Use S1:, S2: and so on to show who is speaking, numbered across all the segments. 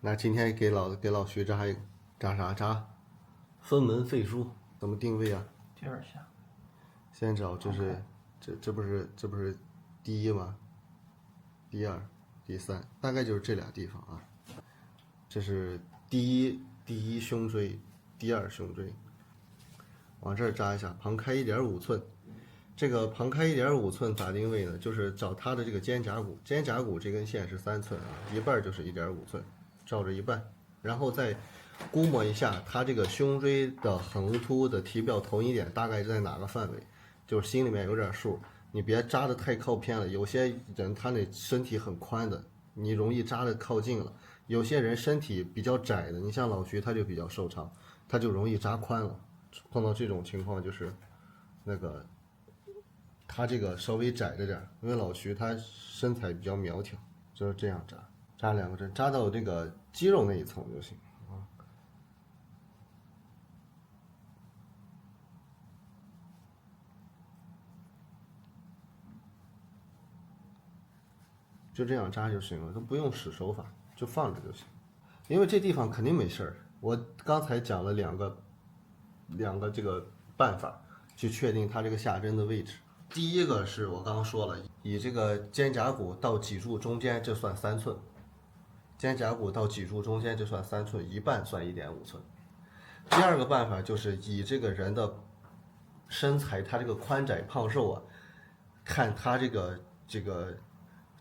S1: 那今天给老徐扎啥扎？分门肺腧，怎么定位啊？
S2: 第二下，
S1: 先找就是这不是第一吗？第二、第三，大概就是这俩地方啊。这是第一胸椎，第二胸椎，往这儿扎一下，旁开1.5寸。这个旁开1.5寸咋定位呢？就是找它的这个肩胛骨，肩胛骨这根线是3寸啊，一半就是1.5寸，照着一半，然后再估摸一下它这个胸椎的横突的体表投影点大概在哪个范围，就是心里面有点数。你别扎的太靠偏了，有些人他那身体很宽的，你容易扎的靠近了；有些人身体比较窄的，你像老徐他就比较瘦长，他就容易扎宽了。碰到这种情况就是那个。他这个稍微窄着点，因为老徐他身材比较苗条，就是这样扎2个针，扎到这个肌肉那一层就行啊。就这样扎就行了，都不用使手法，就放着就行。因为这地方肯定没事儿，我刚才讲了两个这个办法去确定它这个下针的位置。第一个是我刚刚说了，以这个肩胛骨到脊柱中间这算3寸，肩胛骨到脊柱中间就算3寸，一半算1.5寸。第二个办法就是以这个人的身材，他这个宽窄胖瘦啊，看他这个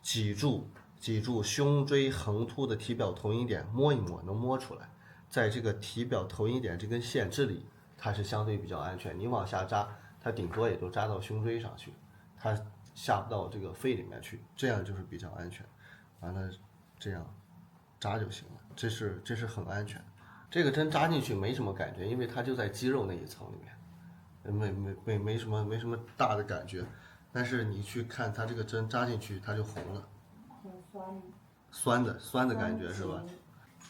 S1: 脊柱胸椎横突的体表投影点，摸一摸能摸出来，在这个体表投影点这根线这里，它是相对比较安全。你往下扎，它顶多也就扎到胸椎上去，它下不到这个肺里面去，这样就是比较安全。完了，这样扎就行了，这是很安全。这个针扎进去没什么感觉，因为它就在肌肉那一层里面，没什么大的感觉。但是你去看它这个针扎进去，它就红了，酸的感觉是吧？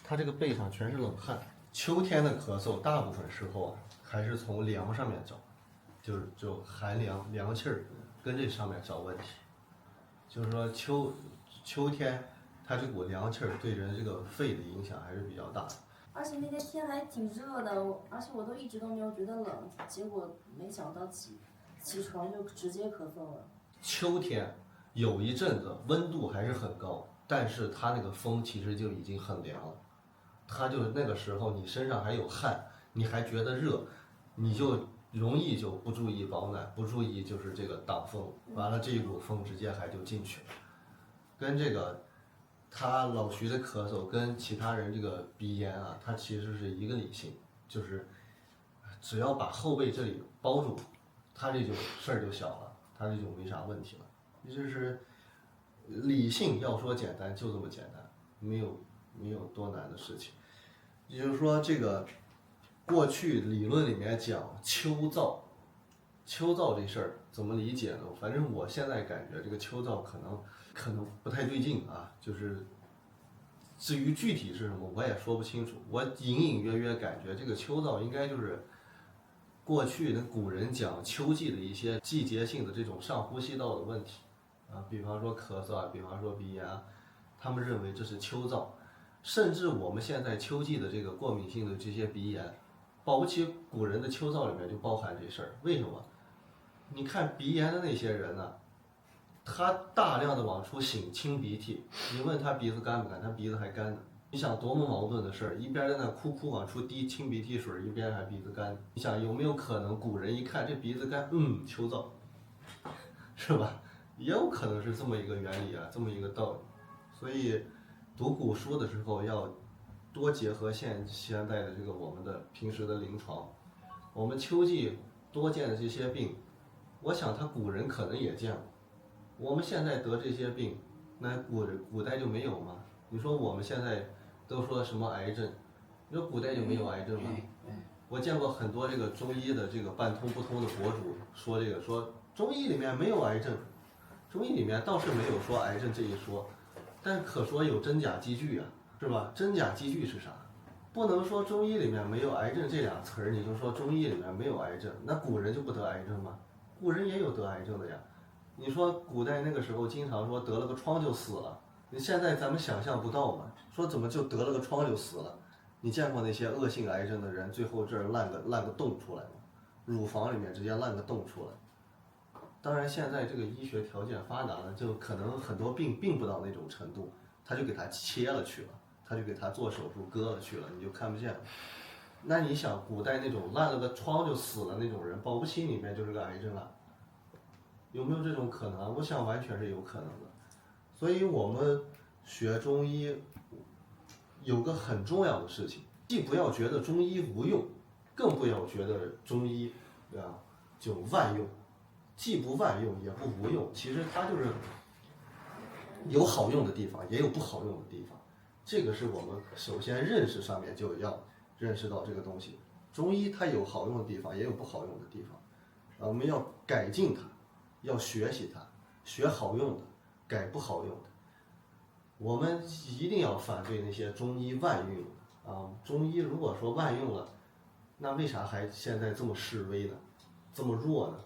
S1: 它这个背上全是冷汗。秋天的咳嗽，大部分时候啊，还是从凉上面找，就寒凉凉气儿跟这上面找问题。就是说秋天，它这股凉气儿对人这个肺的影响还是比较大的。
S3: 而且那天天还挺热的，而且我都一直都没有觉得冷，结果没想到起床就直接咳嗽了。
S1: 秋天有一阵子温度还是很高，但是它那个风其实就已经很凉了。它就那个时候你身上还有汗，你还觉得热，你就容易就不注意保暖，不注意就是这个挡风，完了这一股风直接还就进去了。跟这个他老徐的咳嗽跟其他人这个鼻炎啊，它其实是一个理性，就是只要把后背这里包住，他这就事儿就小了，他这就没啥问题了。就是理性要说简单就这么简单，没有多难的事情。也就是说，这个过去理论里面讲秋燥，秋燥这事儿怎么理解呢？反正我现在感觉这个秋燥可能不太对劲啊，就是至于具体是什么我也说不清楚，我隐隐约约感觉这个秋燥应该就是过去的古人讲秋季的一些季节性的这种上呼吸道的问题啊，比方说咳嗽啊，比方说鼻炎啊，他们认为这是秋燥。甚至我们现在秋季的这个过敏性的这些鼻炎，保不齐古人的秋燥里面就包含这事儿。为什么？你看鼻炎的那些人呢，他大量的往出擤清鼻涕，你问他鼻子干不干，他鼻子还干呢。你想多么矛盾的事儿，一边在那哭往出滴清鼻涕水，一边还鼻子干。你想有没有可能古人一看这鼻子干，秋燥，是吧？也有可能是这么一个原理啊，这么一个道理。所以读古书的时候要多结合现代的这个我们的平时的临床，我们秋季多见的这些病，我想他古人可能也见过。我们现在得这些病，那古代就没有吗？你说我们现在都说什么癌症，你说古代就没有癌症吗？我见过很多这个中医的这个半通不通的博主说这个，说中医里面没有癌症，中医里面倒是没有说癌症这一说，但可说有真假积聚啊，是吧？真假积聚是啥？不能说中医里面没有癌症这俩词儿，你就说中医里面没有癌症，那古人就不得癌症吗？古人也有得癌症的呀。你说古代那个时候经常说得了个疮就死了，你现在咱们想象不到嘛，说怎么就得了个疮就死了？你见过那些恶性癌症的人，最后这儿烂个洞出来吗？乳房里面直接烂个洞出来。当然，现在这个医学条件发达了，就可能很多病并不到那种程度，他就给他切了去了，他就给他做手术割了去了，你就看不见了。那你想，古代那种烂了个疮就死了那种人，保不齐里面就是个癌症啊，有没有这种可能？我想完全是有可能的。所以我们学中医有个很重要的事情，既不要觉得中医无用，更不要觉得中医啊就万用，既不万用也不无用，其实它就是有好用的地方，也有不好用的地方。这个是我们首先认识上面就要认识到这个东西。中医它有好用的地方，也有不好用的地方，我们要改进它，要学习它，学好用的，改不好用的。我们一定要反对那些中医万用啊！中医如果说万用了，那为啥还现在这么示威呢？这么弱呢？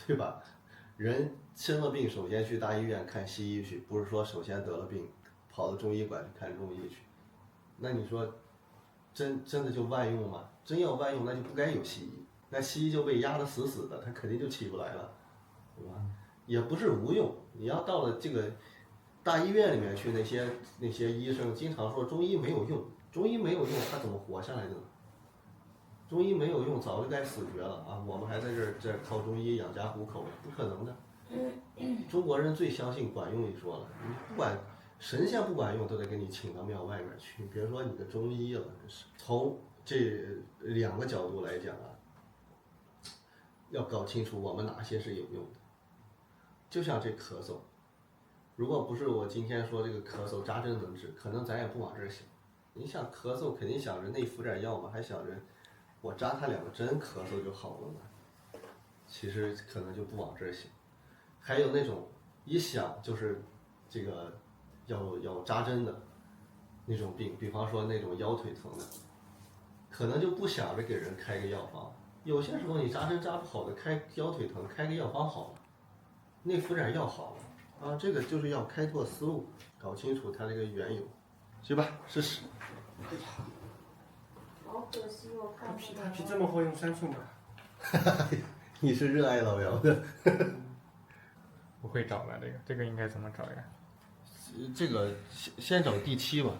S1: 对吧？人生了病，首先去大医院看西医去，不是说首先得了病，跑到中医馆去看中医去。那你说，真的就万用吗？真要万用，那就不该有西医，那西医就被压得死死的，它肯定就起不来了，对吧？也不是无用，你要到了这个大医院里面去，那些医生经常说中医没有用，中医没有用，他怎么活下来的呢？中医没有用，早就该死绝了啊！我们还在这儿靠中医养家糊口，不可能的。中国人最相信管用一说了，你不管神仙不管用，都得给你请到庙外面去，别说你个中医了。从这两个角度来讲啊，要搞清楚我们哪些是有用的。就像这咳嗽，如果不是我今天说这个咳嗽扎针能治，可能咱也不往这儿想。你想咳嗽，肯定想着内服点药嘛，还想着我扎他2个针咳嗽就好了嘛。其实可能就不往这儿想。还有那种一想就是这个要扎针的那种病，比方说那种腰腿疼的，可能就不想着给人开个药方。有些时候你扎针扎不好的，开腰腿疼开个药方好了，内服点药好了啊。这个就是要开拓思路，搞清楚它这个缘由，行吧？试试。
S3: 好可惜，我看不
S2: 他皮这么厚，用3寸吧。
S1: 你是热爱老姚的。
S4: 不会找了，这个应该怎么找呀？
S1: 这个先找第7吧。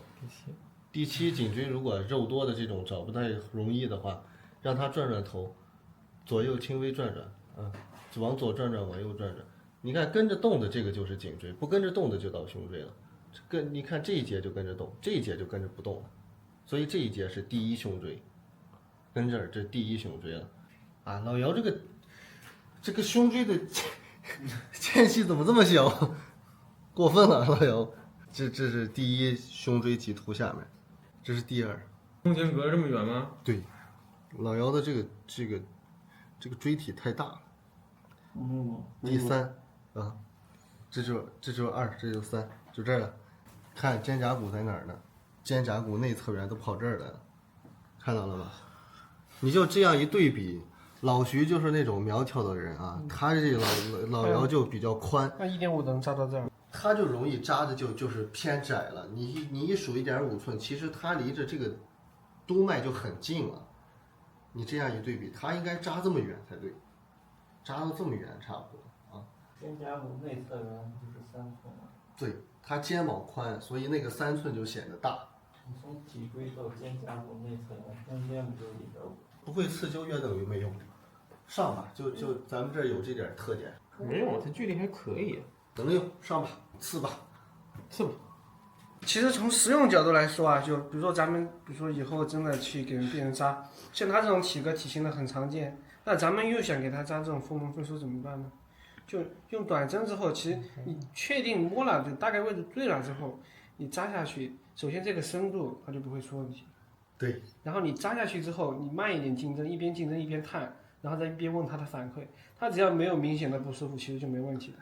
S1: 第7颈椎如果肉多的这种找不太容易的话，让他转转头，左右轻微转转，往左转转，往右转转。你看跟着动的这个就是颈椎，不跟着动的就到胸椎了。你看这一节就跟着动，这一节就跟着不动了，所以这一节是第1胸椎，跟这儿这第1胸椎了。啊，老姚这个胸椎的间隙怎么这么小？过分了，老姚。这是第1胸椎棘突下面，这是第2。
S2: 中间隔这么远吗？
S1: 对，老姚的这个椎体太大了。第3啊，这就2，这就3，就这儿了。看肩胛骨在哪儿呢？肩胛骨内侧缘都跑这儿来了，看到了吗？你就这样一对比，老徐就是那种苗条的人啊，他这老姚就比较宽。
S2: 那1.5能扎到这儿。
S1: 他就容易扎的就是偏窄了。你一数1.5寸，其实他离着这个督脉就很近了。你这样一对比，他应该扎这么远才对，扎到这么远差不多啊。
S5: 肩胛骨内侧缘不是3寸吗？
S1: 对，他肩膀宽，所以那个3寸就显得大。
S5: 从脊椎到肩胛骨内侧缘中间不就1.5？
S1: 不会刺就约等于没用。上吧，就咱们这儿有这点特点。
S4: 没有，它距离还可以。
S1: 能用，上吧，刺吧。
S2: 其实从实用角度来说啊，就比如说咱们，比如说以后真的去给病人扎，像他这种体格体型的很常见，那咱们又想给他扎这种风膜分缩怎么办呢？就用短针之后，其实你确定摸了，就大概位置对了之后，你扎下去，首先这个深度它就不会出问题。
S1: 对。
S2: 然后你扎下去之后，你慢一点进针，一边进针一边探，然后再一边问他的反馈，他只要没有明显的不舒服，其实就没问题的。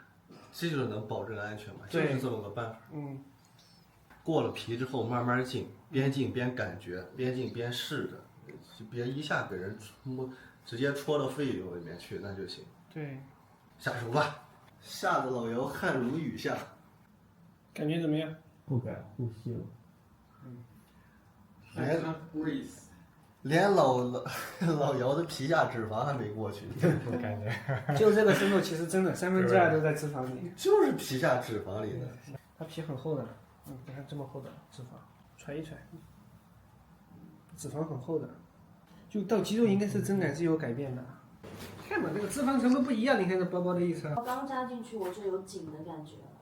S1: 这就是能保证安全嘛，就是这么个办法。过了皮之后慢慢进，边进边感觉，边进边试着，别一下给人直接戳到肺瘤里面去，那就行。
S2: 对，
S1: 下手吧，吓得老姚汗如雨下。
S2: 感觉怎么样？
S5: 不敢呼吸了。
S1: 连
S6: breathe。
S1: 连老姚的皮下脂肪还没过去，
S4: 我感觉
S2: 就这个深度，其实真的2/3都在脂肪里。
S1: 就是皮下脂肪里的。
S2: 它皮很厚的，你看这么厚的脂肪，揣一揣，脂肪很厚的，就到肌肉应该是真感是有改变的。看嘛，这个脂肪成分不一样，你看这薄薄的一层。
S3: 我刚扎进去我就有紧的感觉了。